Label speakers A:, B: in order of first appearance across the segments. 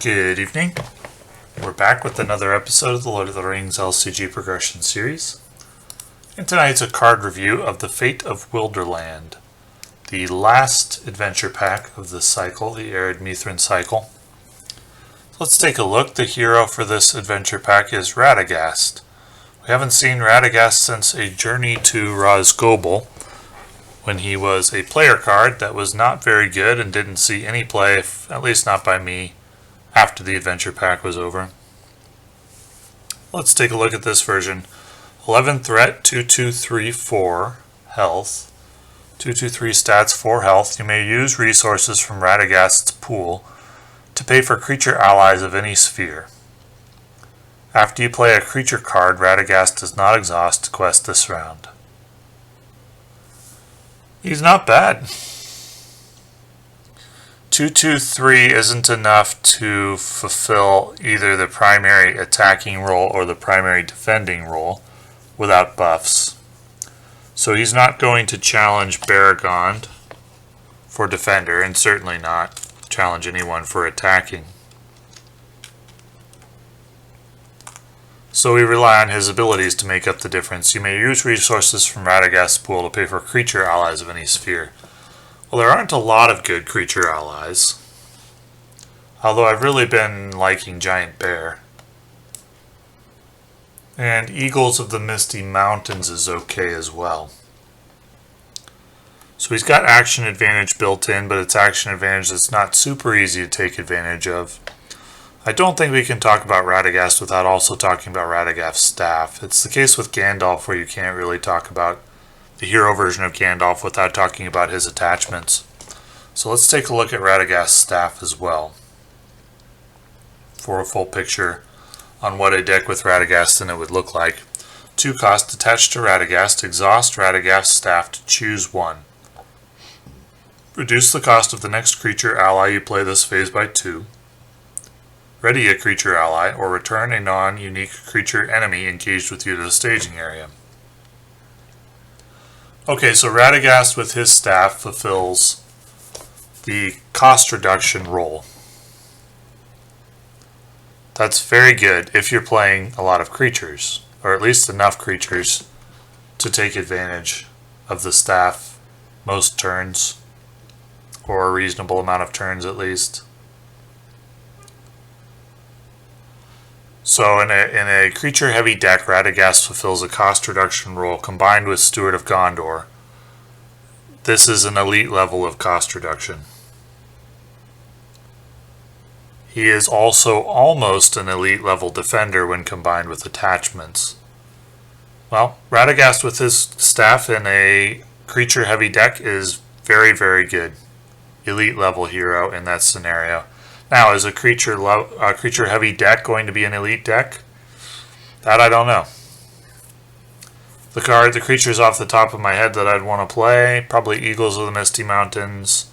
A: Good evening. We're back with another episode of the LOTR LCG Progression Series. And tonight's a card review of the Fate of Wilderland, the last adventure pack of this cycle, the Arid Mithrin cycle. Let's take a look. The hero for this adventure pack is Radagast. We haven't seen Radagast since a journey to Rosgobel, when he was a player card that was not very good and didn't see any play, at least not by me, after the adventure pack was over. Let's take a look at this version. 11 threat, 2/2/3/4 health, 2/2/3 stats, 4 health. You may use resources from Radagast's pool to pay for creature allies of any sphere. After you play a creature card, Radagast does not exhaust quest this round. He's not bad. 2/2/3 isn't enough to fulfill either the primary attacking role or the primary defending role without buffs. So he's not going to challenge Baragond for defender, and certainly not challenge anyone for attacking. So we rely on his abilities to make up the difference. You may use resources from Radagast's pool to pay for creature allies of any sphere. Well, there aren't a lot of good creature allies, although I've really been liking Giant Bear. And Eagles of the Misty Mountains is okay as well. So he's got action advantage built in, but it's action advantage that's not super easy to take advantage of. I don't think we can talk about Radagast without also talking about Radagast's staff. It's the case with Gandalf where you can't really talk about the hero version of Gandalf without talking about his attachments. So let's take a look at Radagast's staff as well for a full picture on what a deck with Radagast in it would look like. 2 cost attached to Radagast. Exhaust Radagast's staff to choose 1. Reduce the cost of the next creature ally you play this phase by 2. Ready a creature ally or return a non-unique creature enemy engaged with you to the staging area. Okay, so Radagast with his staff fulfills the cost reduction role. That's very good if you're playing a lot of creatures, or at least enough creatures to take advantage of the staff most turns, or a reasonable amount of turns at least. So in a creature-heavy deck, Radagast fulfills a cost reduction role combined with Steward of Gondor. This is an elite level of cost reduction. He is also almost an elite level defender when combined with attachments. Well, Radagast with his staff in a creature-heavy deck is very, very good. Elite level hero in that scenario. Now, is a creature-heavy deck going to be an elite deck? That I don't know. The creatures off the top of my head that I'd want to play, probably Eagles of the Misty Mountains,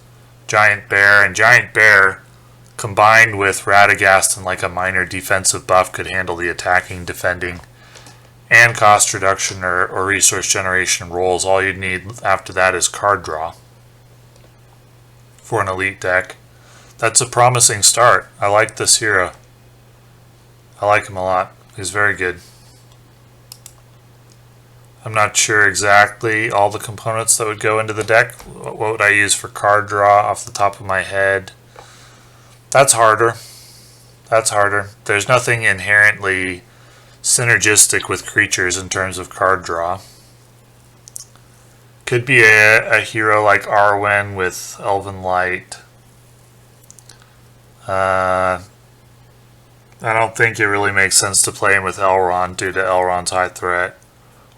A: Giant Bear, and Giant Bear combined with Radagast and like a minor defensive buff could handle the attacking, defending, and cost reduction or resource generation roles. All you'd need after that is card draw for an elite deck. That's a promising start. I like this hero. I like him a lot. He's very good. I'm not sure exactly all the components that would go into the deck. What would I use for card draw off the top of my head? That's harder. That's harder. There's nothing inherently synergistic with creatures in terms of card draw. Could be a hero like Arwen with Elven Light. I don't think it really makes sense to play him with Elrond due to Elrond's high threat,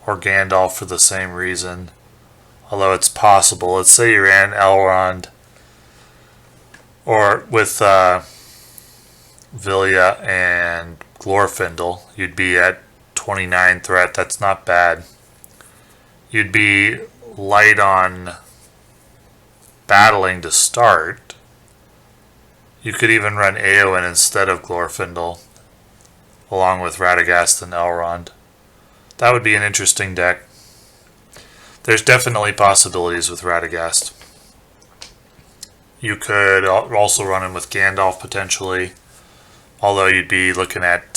A: or Gandalf for the same reason, although it's possible. Let's say you ran Elrond or with Vilya and Glorfindel, you'd be at 29 threat. That's not bad. You'd be light on battling to start. You could even run Eowyn instead of Glorfindel, along with Radagast and Elrond. That would be an interesting deck. There's definitely possibilities with Radagast. You could also run him with Gandalf potentially. Although you'd be looking at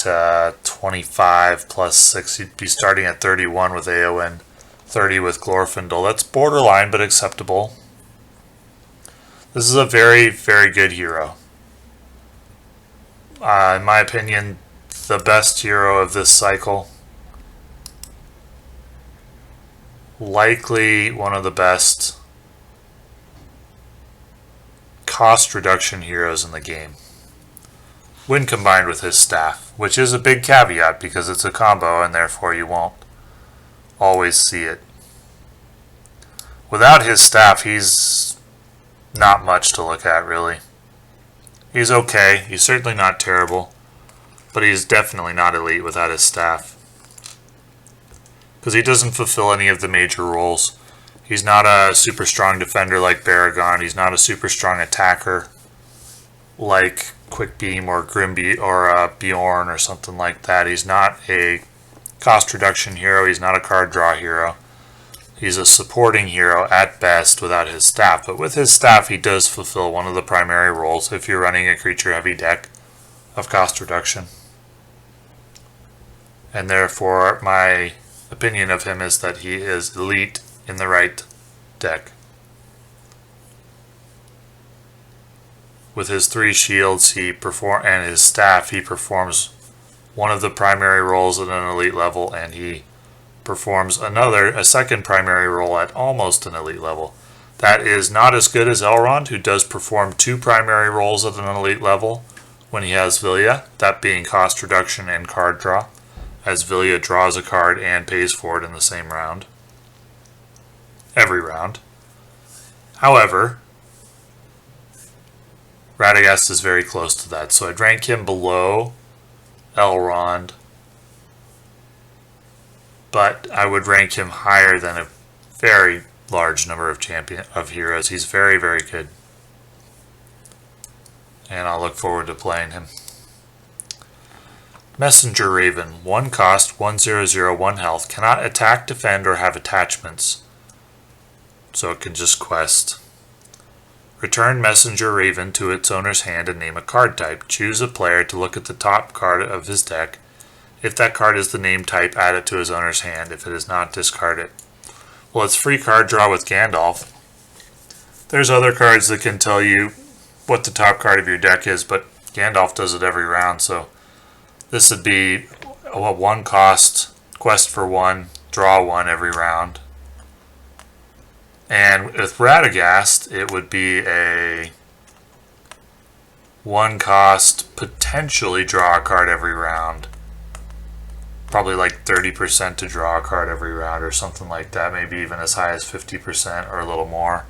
A: 25 plus 6, you'd be starting at 31 with Eowyn, 30 with Glorfindel. That's borderline, but acceptable. This is a very, very good hero. In my opinion, the best hero of this cycle. Likely one of the best cost reduction heroes in the game, when combined with his staff, which is a big caveat because it's a combo and therefore you won't always see it. Without his staff, he's not much to look at, really. He's okay. He's certainly not terrible, but he's definitely not elite without his staff, because he doesn't fulfill any of the major roles. He's not a super strong defender like Baragon. He's not a super strong attacker like Quick Beam or Grimby or Bjorn or something like that. He's not a cost reduction hero. He's not a card draw hero. He's a supporting hero at best without his staff. But with his staff, he does fulfill one of the primary roles if you're running a creature heavy deck of cost reduction. And therefore, my opinion of him is that he is elite in the right deck. With his 3 shields and his staff, he performs one of the primary roles at an elite level, and he performs a second primary role at almost an elite level. That is not as good as Elrond, who does perform 2 primary roles at an elite level when he has Vilya, that being cost reduction and card draw, as Vilya draws a card and pays for it in the same round. Every round. However, Radagast is very close to that, so I'd rank him below Elrond, but I would rank him higher than a very large number of heroes. He's very, very good, and I'll look forward to playing him. Messenger Raven, 1 cost, 1/0/0, 1 health, cannot attack, defend, or have attachments, so it can just quest. Return Messenger Raven to its owner's hand and name a card type. Choose a player to look at the top card of his deck. If that card is the name type, add it to his owner's hand. If it is not, discard it. Well, it's free card draw with Gandalf. There's other cards that can tell you what the top card of your deck is, but Gandalf does it every round, so this would be a 1 cost, quest for 1, draw 1 every round. And with Radagast, it would be a 1 cost, potentially draw a card every round. Probably like 30% to draw a card every round or something like that. Maybe even as high as 50% or a little more.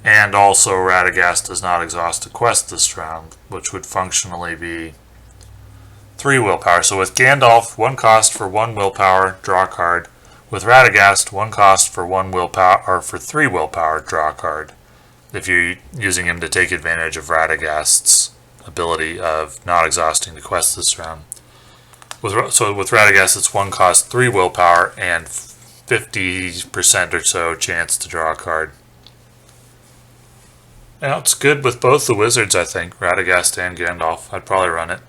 A: And also Radagast does not exhaust a quest this round, which would functionally be 3 willpower. So with Gandalf, 1 cost for 1 willpower, draw a card. With Radagast, 1 cost for 1 willpower, or for 3 willpower, draw a card. If you're using him to take advantage of Radagast's ability of not exhausting the quest this round. So with Radagast, it's 1 cost, 3 willpower, and 50% or so chance to draw a card. Now, it's good with both the wizards, I think, Radagast and Gandalf. I'd probably run it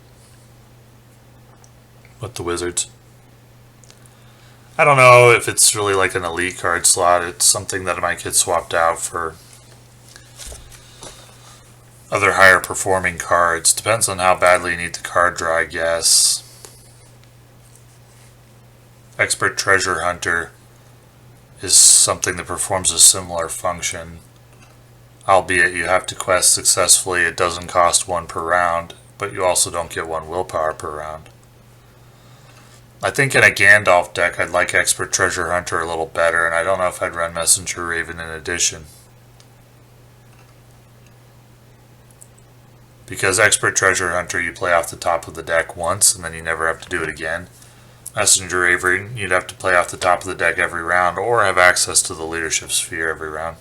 A: with the wizards. I don't know if it's really like an elite card slot. It's something that might get swapped out for other higher performing cards. Depends on how badly you need the card draw, I guess. Expert Treasure Hunter is something that performs a similar function. Albeit you have to quest successfully. It doesn't cost 1 per round, but you also don't get 1 willpower per round. I think in a Gandalf deck, I'd like Expert Treasure Hunter a little better, and I don't know if I'd run Messenger Raven in addition. Because Expert Treasure Hunter, you play off the top of the deck once, and then you never have to do it again. Messenger Raven, you'd have to play off the top of the deck every round, or have access to the Leadership Sphere every round.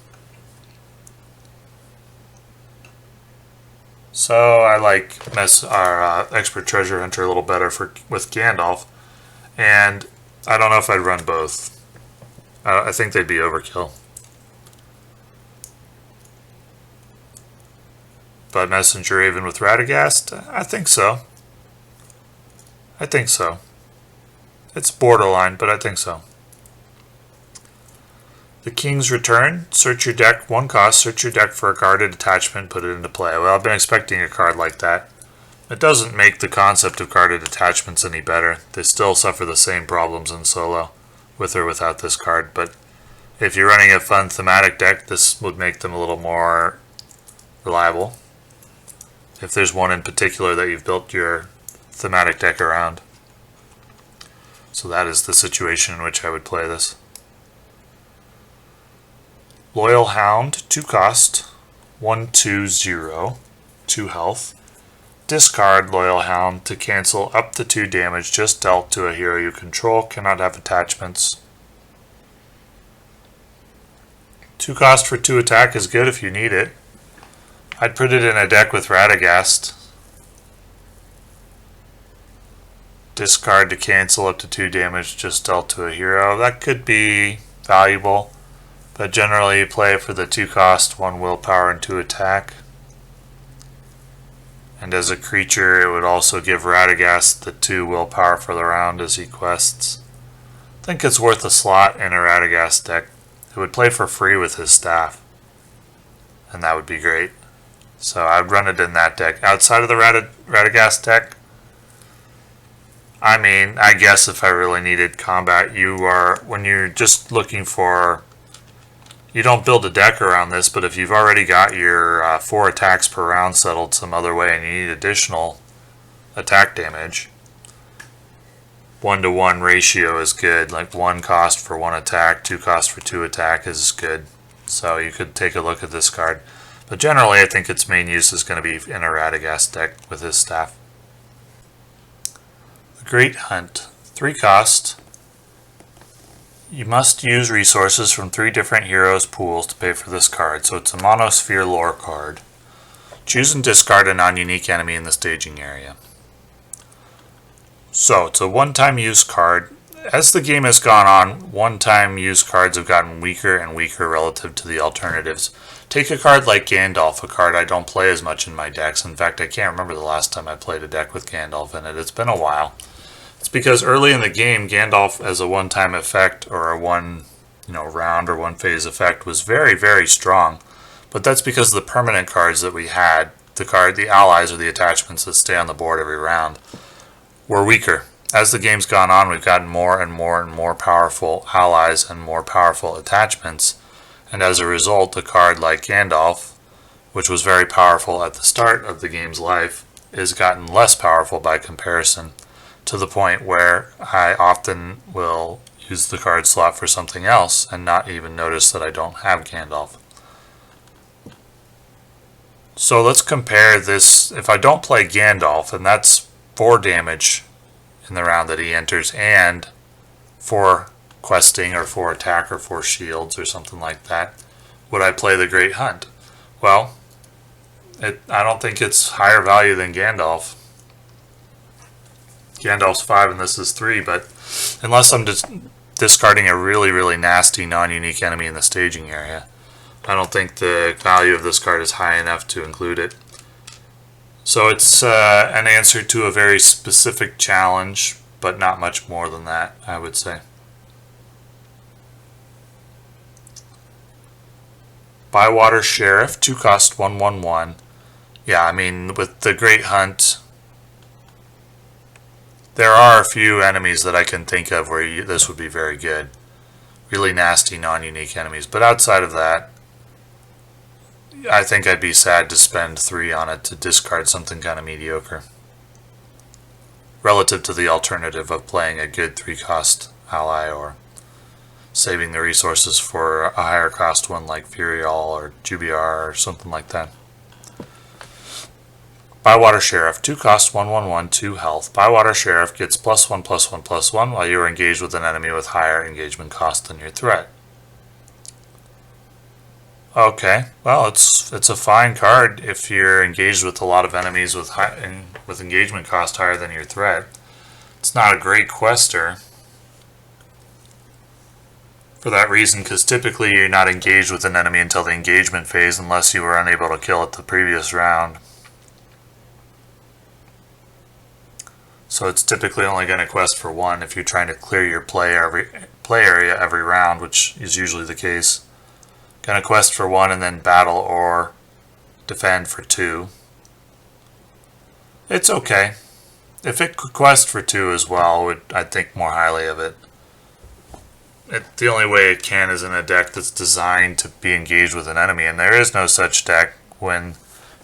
A: So I like Expert Treasure Hunter a little better with Gandalf. And I don't know if I'd run both. I think they'd be overkill. but Messenger Raven with Radagast, I think so. I think so. It's borderline, but I think so. The King's Return. Search your deck, 1 cost, search your deck for a guarded attachment, put it into play. Well, I've been expecting a card like that. It doesn't make the concept of guarded attachments any better. They still suffer the same problems in solo, with or without this card, but if you're running a fun thematic deck, this would make them a little more reliable. If there's one in particular that you've built your thematic deck around. So that is the situation in which I would play this. Loyal Hound, 2 cost, 1/2/0, 2 health. Discard Loyal Hound to cancel up to 2 damage just dealt to a hero you control. Cannot have attachments. 2 cost for 2 attack is good if you need it. I'd put it in a deck with Radagast. Discard to cancel up to 2 damage just dealt to a hero. That could be valuable, but generally you play for the 2 cost, 1 willpower, and 2 attack. And as a creature, it would also give Radagast the 2 willpower for the round as he quests. I think it's worth a slot in a Radagast deck. It would play for free with his staff, and that would be great. So I'd run it in that deck. Outside of the Radagast deck, I mean, I guess if I really needed combat, when you're just looking for, you don't build a deck around this, but if you've already got your 4 attacks per round settled some other way and you need additional attack damage, 1-to-1 ratio is good. Like 1 cost for 1 attack, 2 cost for 2 attack is good. So you could take a look at this card. But generally I think its main use is going to be in a Radagast deck with his staff. The Great Hunt, 3 cost. You must use resources from 3 different heroes' pools to pay for this card, so it's a Monosphere lore card. Choose and discard a non-unique enemy in the staging area. So, it's a one-time use card. As the game has gone on, one-time use cards have gotten weaker and weaker relative to the alternatives. Take a card like Gandalf, a card I don't play as much in my decks. In fact, I can't remember the last time I played a deck with Gandalf in it. It's been a while. It's because early in the game, Gandalf as a one-time effect or a one round or one phase effect was very, very strong. But that's because the permanent cards that we had, the allies or the attachments that stay on the board every round, were weaker. As the game's gone on, we've gotten more and more and more powerful allies and more powerful attachments. And as a result, a card like Gandalf, which was very powerful at the start of the game's life, has gotten less powerful by comparison, to the point where I often will use the card slot for something else and not even notice that I don't have Gandalf. So let's compare this. If I don't play Gandalf, and that's 4 damage in the round that he enters, and 4 questing or 4 attack or 4 shields or something like that, would I play the Great Hunt? Well, I don't think it's higher value than Gandalf. Gandalf's 5 and this is 3, but unless I'm just discarding a really, really nasty non-unique enemy in the staging area, I don't think the value of this card is high enough to include it. So it's an answer to a very specific challenge, but not much more than that, I would say. Bywater Sheriff, 2 cost, 1/1/1. Yeah, I mean, with the Great Hunt, there are a few enemies that I can think of where this would be very good. Really nasty non-unique enemies. But outside of that, I think I'd be sad to spend 3 on it to discard something kind of mediocre, relative to the alternative of playing a good 3-cost ally or saving the resources for a higher cost one like Furial or Jubiar or something like that. Bywater Sheriff, 2 cost, 1/1/1, 2 health. Bywater Sheriff gets +1/+1/+1 while you are engaged with an enemy with higher engagement cost than your threat. Okay, well, it's a fine card if you're engaged with a lot of enemies with engagement cost higher than your threat. It's not a great quester. For that reason, because typically you're not engaged with an enemy until the engagement phase unless you were unable to kill it the previous round. So it's typically only going to quest for one if you're trying to clear your play area every round, which is usually the case. Going to quest for one and then battle or defend for two. It's okay. If it could quest for two as well, I'd think more highly of it. The only way it can is in a deck that's designed to be engaged with an enemy, and there is no such deck when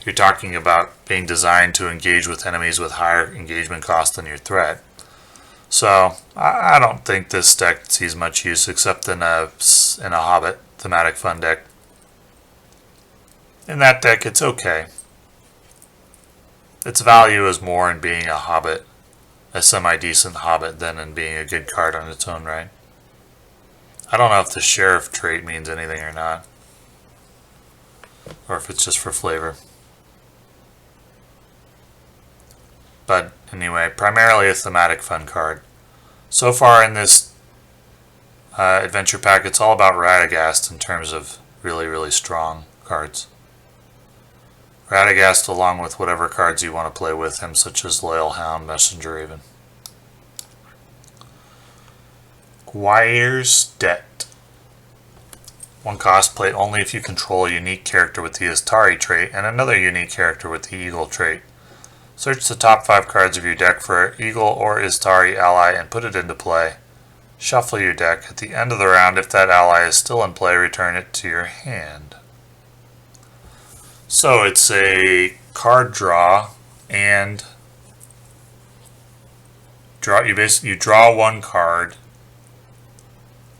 A: you're talking about being designed to engage with enemies with higher engagement cost than your threat. So I don't think this deck sees much use except in a Hobbit thematic fun deck. In that deck, it's okay. Its value is more in being a Hobbit, a semi-decent Hobbit, than in being a good card on its own right. I don't know if the Sheriff trait means anything or not, or if it's just for flavor. But anyway, primarily a thematic fun card. So far in this adventure pack, it's all about Radagast in terms of really, really strong cards. Radagast along with whatever cards you want to play with him, such as Loyal Hound, Messenger Raven. Squire's Debt. 1 cost, play only if you control a unique character with the Istari trait and another unique character with the Eagle trait. Search the top 5 cards of your deck for Eagle or Istari ally and put it into play. Shuffle your deck. At the end of the round, if that ally is still in play, return it to your hand. So it's a card draw and you draw 1 card.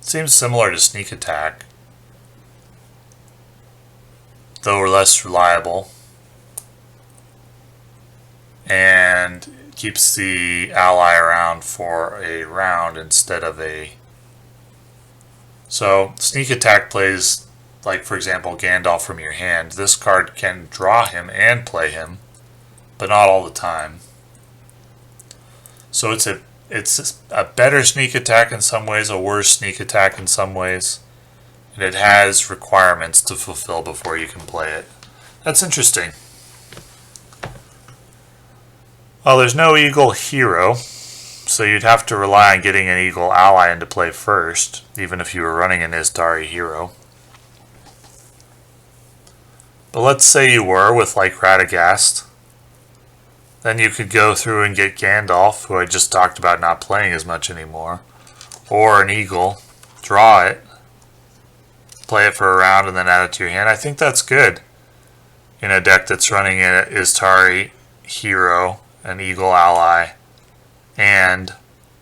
A: Seems similar to Sneak Attack, though less reliable, and keeps the ally around for a round instead of a... So Sneak Attack plays, like for example, Gandalf from your hand. This card can draw him and play him, but not all the time. So it's a better Sneak Attack in some ways, a worse Sneak Attack in some ways, and it has requirements to fulfill before you can play it. That's interesting. Well, there's no Eagle hero, so you'd have to rely on getting an Eagle ally into play first, even if you were running an Istari hero. But let's say you were with like Radagast. Then you could go through and get Gandalf, who I just talked about not playing as much anymore, or an Eagle, draw it, play it for a round, and then add it to your hand. I think that's good in a deck that's running an Istari hero, an Eagle ally, and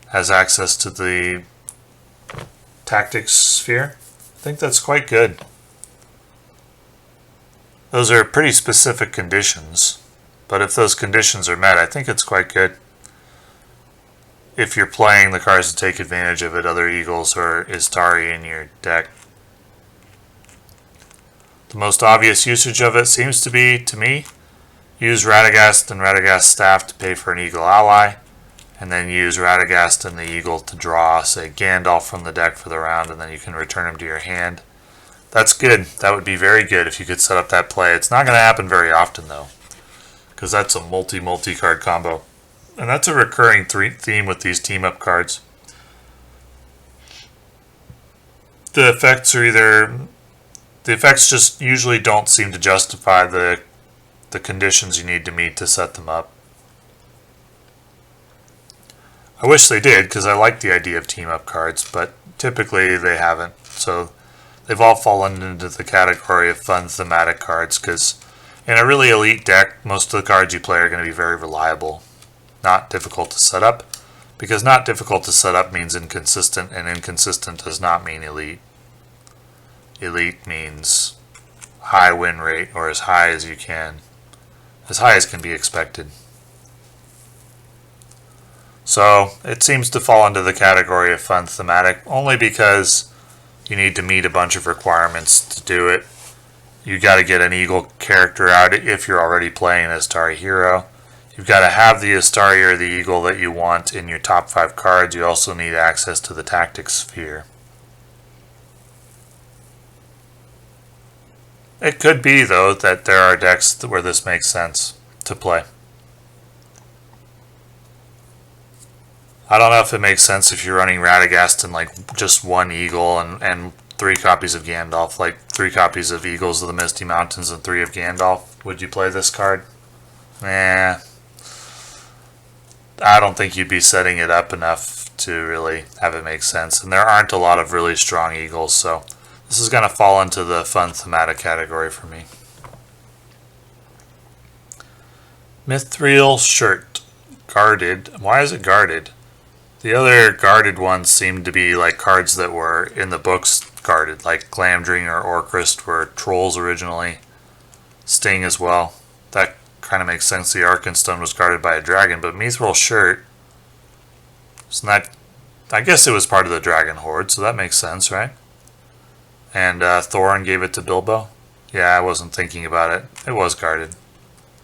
A: has access to the Tactics Sphere. I think that's quite good. Those are pretty specific conditions. But if those conditions are met, I think it's quite good. If you're playing the cards to take advantage of it, other Eagles or Istari in your deck. The most obvious usage of it seems to be, to me, use Radagast and Radagast Staff to pay for an Eagle ally, and then use Radagast and the Eagle to draw, say, Gandalf from the deck for the round, and then you can return him to your hand. That's good. That would be very good if you could set up that play. It's not going to happen very often, though, because that's a multi-card combo. And that's a recurring theme with these team-up cards. The effects just usually don't seem to justify the conditions you need to meet to set them up. I wish they did, because I like the idea of team-up cards, but typically they haven't. So they've all fallen into the category of fun thematic cards, because in a really elite deck, most of the cards you play are going to be very reliable. Not difficult to set up, because not difficult to set up means inconsistent, and inconsistent does not mean elite. Elite means high win rate, or as high as you can. As high as can be expected. So, it seems to fall into the category of fun thematic, only because you need to meet a bunch of requirements to do it. You got to get an Eagle character out if you're already playing an Istari hero. You've got to have the Istari or the Eagle that you want in your top 5 cards. You also need access to the Tactics Sphere. It could be, though, that there are decks where this makes sense to play. I don't know if it makes sense if you're running Radagast and like just one Eagle and 3 copies of Gandalf, like 3 copies of Eagles of the Misty Mountains and 3 of Gandalf. Would you play this card? I don't think you'd be setting it up enough to really have it make sense. And there aren't a lot of really strong Eagles, so this is going to fall into the fun thematic category for me. Mithril Shirt. Guarded. Why is it guarded? The other guarded ones seem to be like cards that were in the books guarded, like Glamdring or Orcrist were trolls originally. Sting as well. That kind of makes sense. The Arkenstone was guarded by a dragon, but Mithril Shirt, isn't that, I guess it was part of the Dragon Horde, so that makes sense, right? And Thorin gave it to Bilbo. Yeah, I wasn't thinking about it. It was guarded.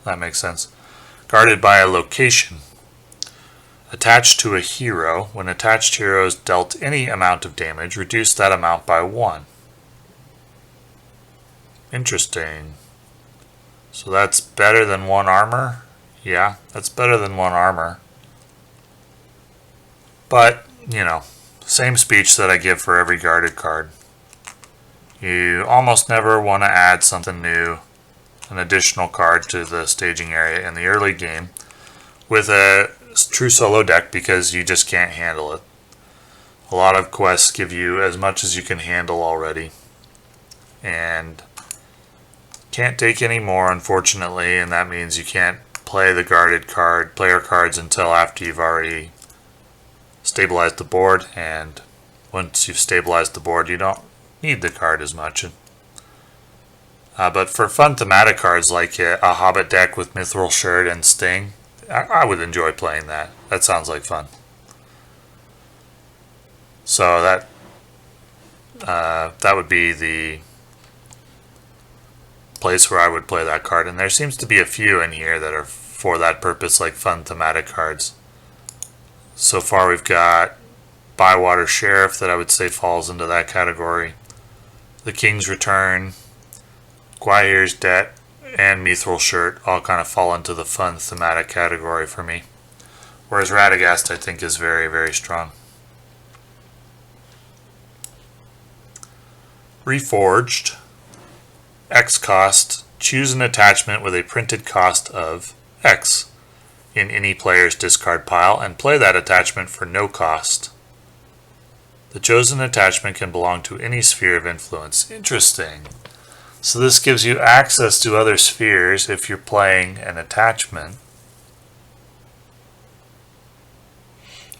A: That makes sense. Guarded by a location. Attached to a hero. When attached heroes dealt any amount of damage, reduce that amount by 1. Interesting. So that's better than 1 armor? Yeah, that's better than 1 armor. But, you know, same speech that I give for every guarded card. You almost never want to add something new, an additional card to the staging area in the early game with a true solo deck because you just can't handle it. A lot of quests give you as much as you can handle already and can't take any more, unfortunately, and that means you can't play the guarded player cards until after you've already stabilized the board, and once you've stabilized the board you don't need the card as much. But for fun thematic cards like a Hobbit deck with Mithril Shirt and Sting, I would enjoy playing that. That sounds like fun. So that would be the place where I would play that card. And there seems to be a few in here that are for that purpose, like fun thematic cards. So far we've got Bywater Sheriff that I would say falls into that category. The King's Return, Gwaihir's Debt, and Mithril Shirt all kind of fall into the fun thematic category for me. Whereas Radagast I think is very, very strong. Reforged. X cost. Choose an attachment with a printed cost of X in any player's discard pile and play that attachment for no cost. The chosen attachment can belong to any sphere of influence. Interesting. So this gives you access to other spheres if you're playing an attachment.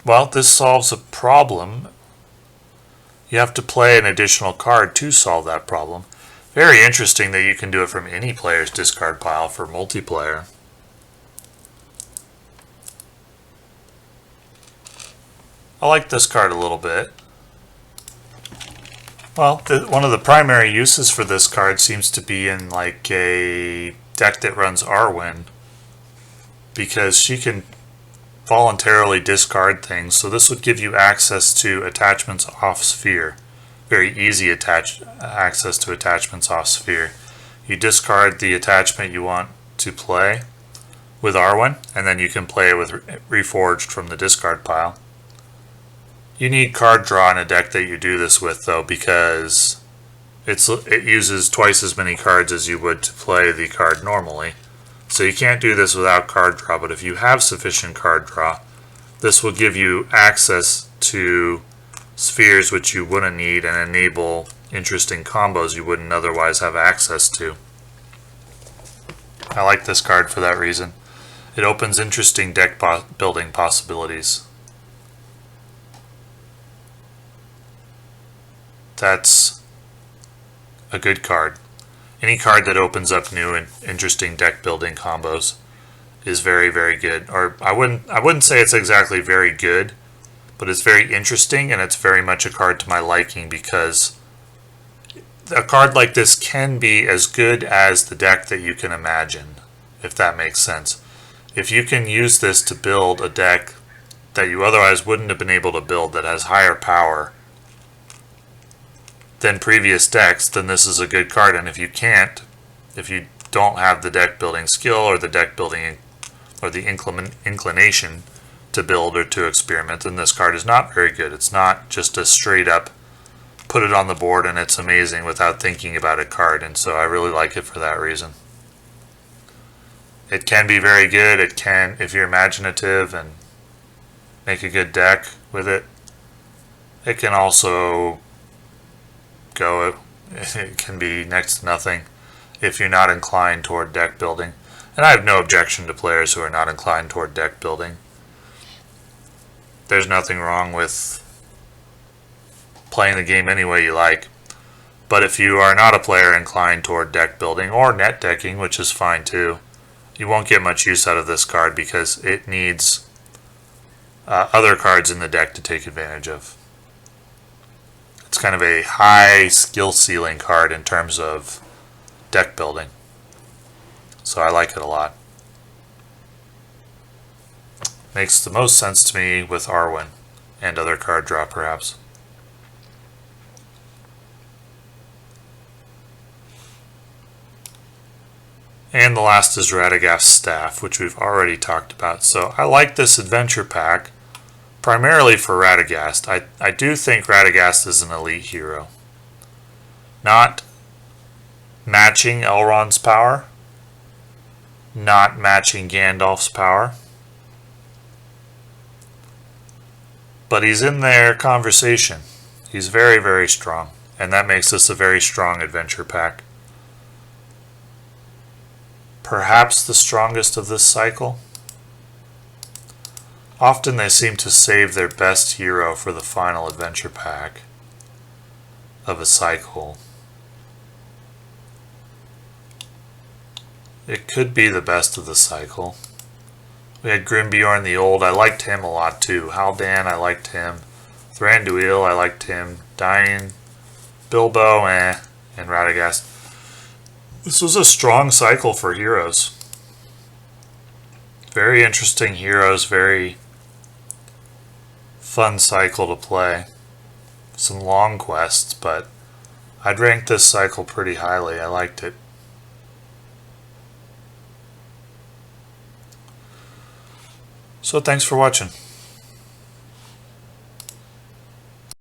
A: Well, this solves a problem. You have to play an additional card to solve that problem. Very interesting that you can do it from any player's discard pile for multiplayer. I like this card a little bit. Well, one of the primary uses for this card seems to be in like a deck that runs Arwen, because she can voluntarily discard things, so this would give you access to attachments off sphere. Very easy access to attachments off sphere. You discard the attachment you want to play with Arwen, and then you can play it with Reforged from the discard pile. You need card draw in a deck that you do this with, though, because it uses twice as many cards as you would to play the card normally. So you can't do this without card draw, but if you have sufficient card draw, this will give you access to spheres which you wouldn't need and enable interesting combos you wouldn't otherwise have access to. I like this card for that reason. It opens interesting deck building possibilities. That's a good card. Any card that opens up new and interesting deck building combos is very, very good. Or I wouldn't say it's exactly very good, but it's very interesting, and it's very much a card to my liking, because a card like this can be as good as the deck that you can imagine, if that makes sense. If you can use this to build a deck that you otherwise wouldn't have been able to build that has higher power, than previous decks, then this is a good card. And if you can't, if you don't have the deck building skill or the deck building or the inclination to build or to experiment, then this card is not very good. It's not just a straight up put it on the board and it's amazing without thinking about it card, and so I really like it for that reason. It can be very good. It can, if you're imaginative and make a good deck with it. It can also go, it can be next to nothing if you're not inclined toward deck building. And I have no objection to players who are not inclined toward deck building. There's nothing wrong with playing the game any way you like. But if you are not a player inclined toward deck building or net decking, which is fine too, you won't get much use out of this card because it needs other cards in the deck to take advantage of. It's kind of a high skill ceiling card in terms of deck building. So I like it a lot. Makes the most sense to me with Arwen and other card draw perhaps. And the last is Radagast's Staff, which we've already talked about. So I like this adventure pack primarily for Radagast. I do think Radagast is an elite hero. Not matching Elrond's power, not matching Gandalf's power, but he's in their conversation. He's very, very strong, and that makes this a very strong adventure pack. Perhaps the strongest of this cycle. Often they seem to save their best hero for the final adventure pack of a cycle. It could be the best of the cycle. We had Grimbeorn the Old. I liked him a lot too. Haldan, I liked him. Thranduil, I liked him. Dain, Bilbo, and Radagast. This was a strong cycle for heroes. Very interesting heroes, very fun cycle to play. Some long quests, but I'd rank this cycle pretty highly. I liked it. So thanks for watching.